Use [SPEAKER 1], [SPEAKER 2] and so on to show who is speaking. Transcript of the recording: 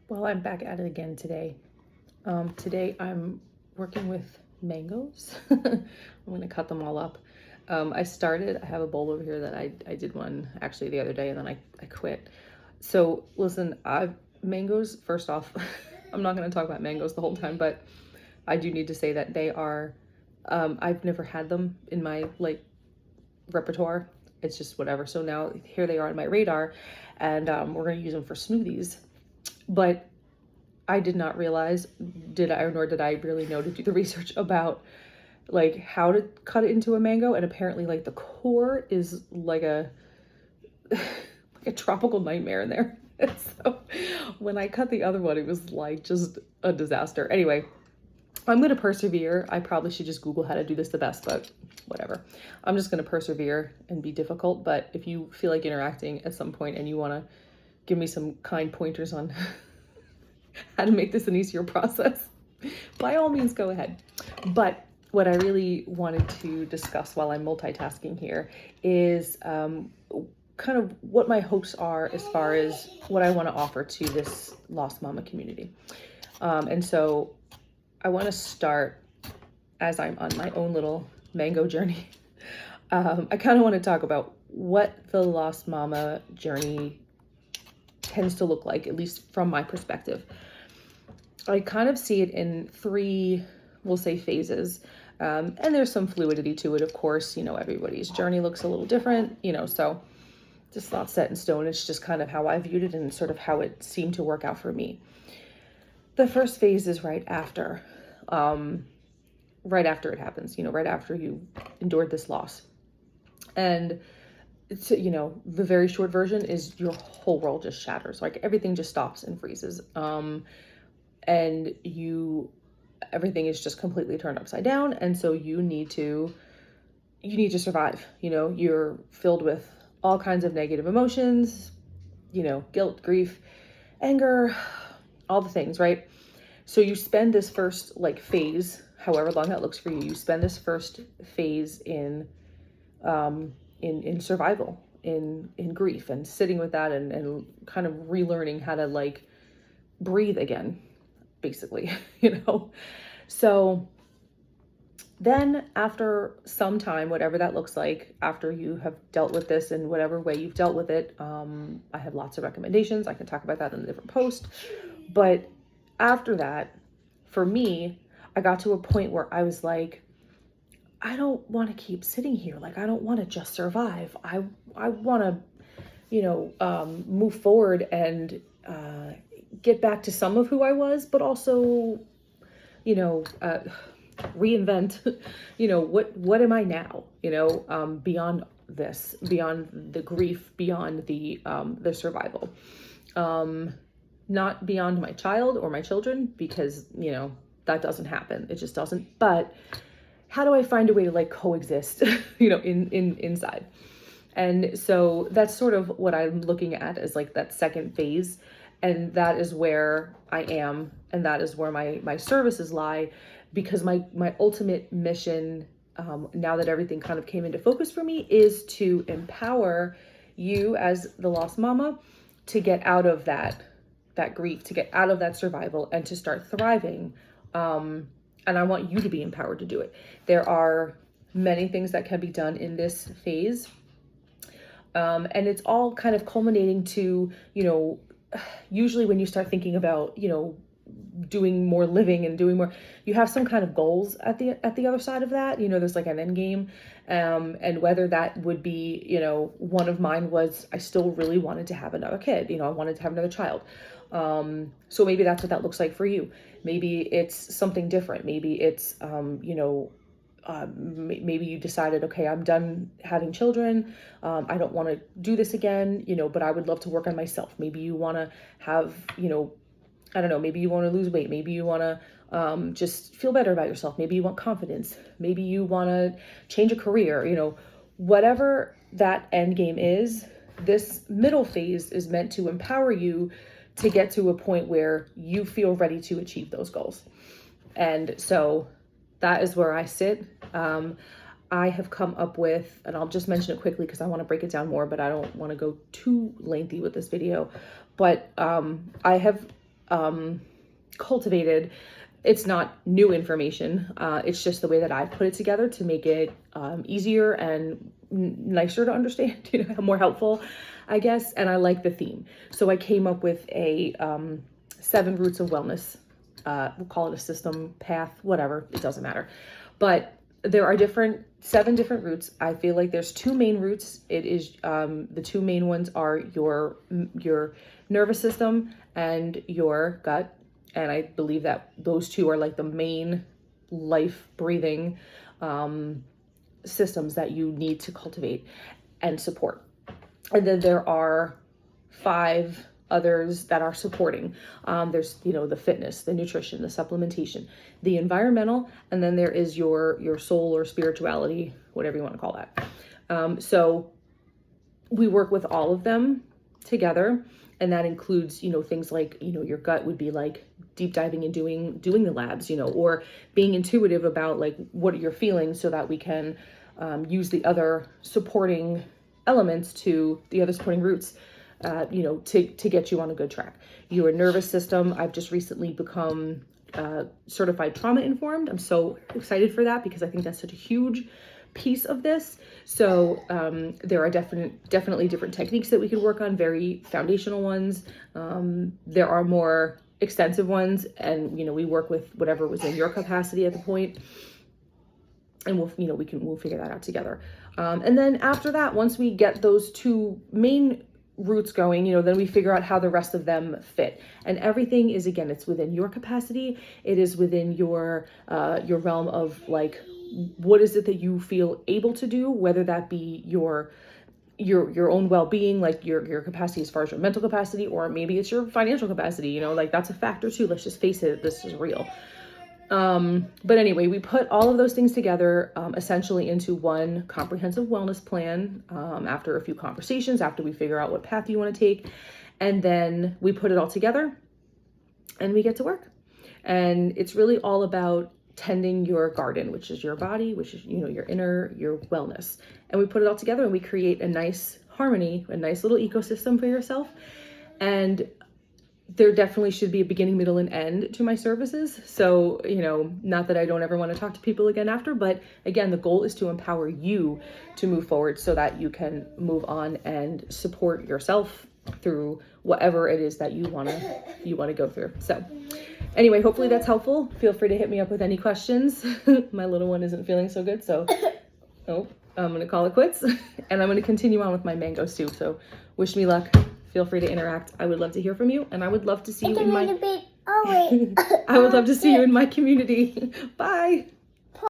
[SPEAKER 1] Well, I'm back at it again today. Today I'm working with mangoes. I'm gonna cut them all up. I have a bowl over here that I did one actually the other day and then I quit. So listen, mangoes, first off, I'm not gonna talk about mangoes the whole time, but I do need to say that they are, I've never had them in my repertoire. It's just whatever. So now here they are on my radar and we're gonna use them for smoothies. But I did not realize, nor did I really know to do the research about like how to cut it into a mango. And apparently like the core is like like a tropical nightmare in there. And so when I cut the other one, it was like just a disaster. Anyway, I'm going to persevere. I probably should just Google how to do this the best, but whatever. I'm just going to persevere and be difficult. But if you feel like interacting at some point and you want to give me some kind pointers on how to make this an easier process, by all means, go ahead. But what I really wanted to discuss while I'm multitasking here is kind of what my hopes are as far as what I want to offer to this Lost Mama community. And so I want to start as I'm on my own little mango journey. I kind of want to talk about what the Lost Mama journey tends to look like, at least from my perspective. I kind of see it in three, we'll say, phases. And there's some fluidity to it, of course. You know, everybody's journey looks a little different, so it's not set in stone. It's just kind of how I viewed it and sort of how it seemed to work out for me. The first phase is right after it happens, right after you endured this loss. And it's, the very short version is your whole world just shatters. Like everything just stops and freezes. And everything is just completely turned upside down. And so you need to survive. You're filled with all kinds of negative emotions, guilt, grief, anger, all the things, right? So you spend this first phase, however long that looks for you, you spend this first phase in survival, in grief, and sitting with that and kind of relearning how to breathe again, basically, So then after some time, whatever that looks like, after you have dealt with this in whatever way you've dealt with it, I have lots of recommendations. I can talk about that in a different post. But after that, for me, I got to a point where I was like, I don't want to keep sitting here. I don't want to just survive. I want to, move forward and get back to some of who I was, but also, reinvent, what am I now, beyond this, beyond the grief, beyond the survival, not beyond my child or my children, because, that doesn't happen. It just doesn't. But how do I find a way to coexist, inside? And so that's sort of what I'm looking at as that second phase. And that is where I am. And that is where my services lie, because my ultimate mission, now that everything kind of came into focus for me, is to empower you as the lost mama to get out of that grief, to get out of that survival, and to start thriving. And I want you to be empowered to do it. There are many things that can be done in this phase. And it's all kind of culminating to, usually when you start thinking about, doing more living and doing more, you have some kind of goals at the other side of that. There's an end game. And whether that would be, one of mine was, I still really wanted to have another kid. I wanted to have another child. So maybe that's what that looks like for you. Maybe it's something different. Maybe it's, maybe you decided, okay, I'm done having children. I don't want to do this again, but I would love to work on myself. Maybe you want to have, I don't know, maybe you want to lose weight. Maybe you want to just feel better about yourself. Maybe you want confidence. Maybe you want to change a career, whatever that end game is. This middle phase is meant to empower you to get to a point where you feel ready to achieve those goals. And so that is where I sit. I have come up with, and I'll just mention it quickly because I want to break it down more, but I don't want to go too lengthy with this video. But I have cultivated. It's not new information. It's just the way that I put it together to make it easier and nicer to understand, more helpful, I guess. And I like the theme. So I came up with a 7 roots of wellness. We'll call it a system, path, whatever. It doesn't matter. But there are 7 different roots. I feel like there's 2 main roots. It is the 2 main ones are your nervous system and your gut. And I believe that those 2 are like the main life breathing systems that you need to cultivate and support. And then there are 5 others that are supporting. There's, the fitness, the nutrition, the supplementation, the environmental, and then there is your soul or spirituality, whatever you want to call that. So we work with all of them together. And that includes, things like, your gut would be like deep diving and doing the labs, or being intuitive about like what you're feeling so that we can use the other supporting elements to the other supporting roots, to get you on a good track. Your nervous system, I've just recently become certified trauma informed. I'm so excited for that because I think that's such a huge piece of this. So there are definitely different techniques that we can work on, very foundational ones. There are more extensive ones, and we work with whatever was in your capacity at the point, and we'll figure that out together. And then after that, once we get those 2 main roots going, then we figure out how the rest of them fit. And everything is, again, it's within your capacity. It is within your realm of like, what is it that you feel able to do, whether that be your own well-being, like your capacity as far as your mental capacity, or maybe it's your financial capacity, like that's a factor too. Let's just face it, this is real. But anyway, we put all of those things together, essentially into one comprehensive wellness plan, after a few conversations, after we figure out what path you want to take, and then we put it all together and we get to work. And it's really all about tending your garden, which is your body, which is, your wellness. And we put it all together and we create a nice harmony, a nice little ecosystem for yourself. And there definitely should be a beginning, middle, and end to my services. So, not that I don't ever want to talk to people again after, but again, the goal is to empower you to move forward so that you can move on and support yourself through whatever it is that you want to go through. So anyway, hopefully that's helpful. Feel free to hit me up with any questions. My little one isn't feeling so good, so I'm going to call it quits, and I'm going to continue on with my mangoes too. So wish me luck. Feel free to interact. I would love to hear from you, and I would love to see you in my I would love to see you in my community. Bye.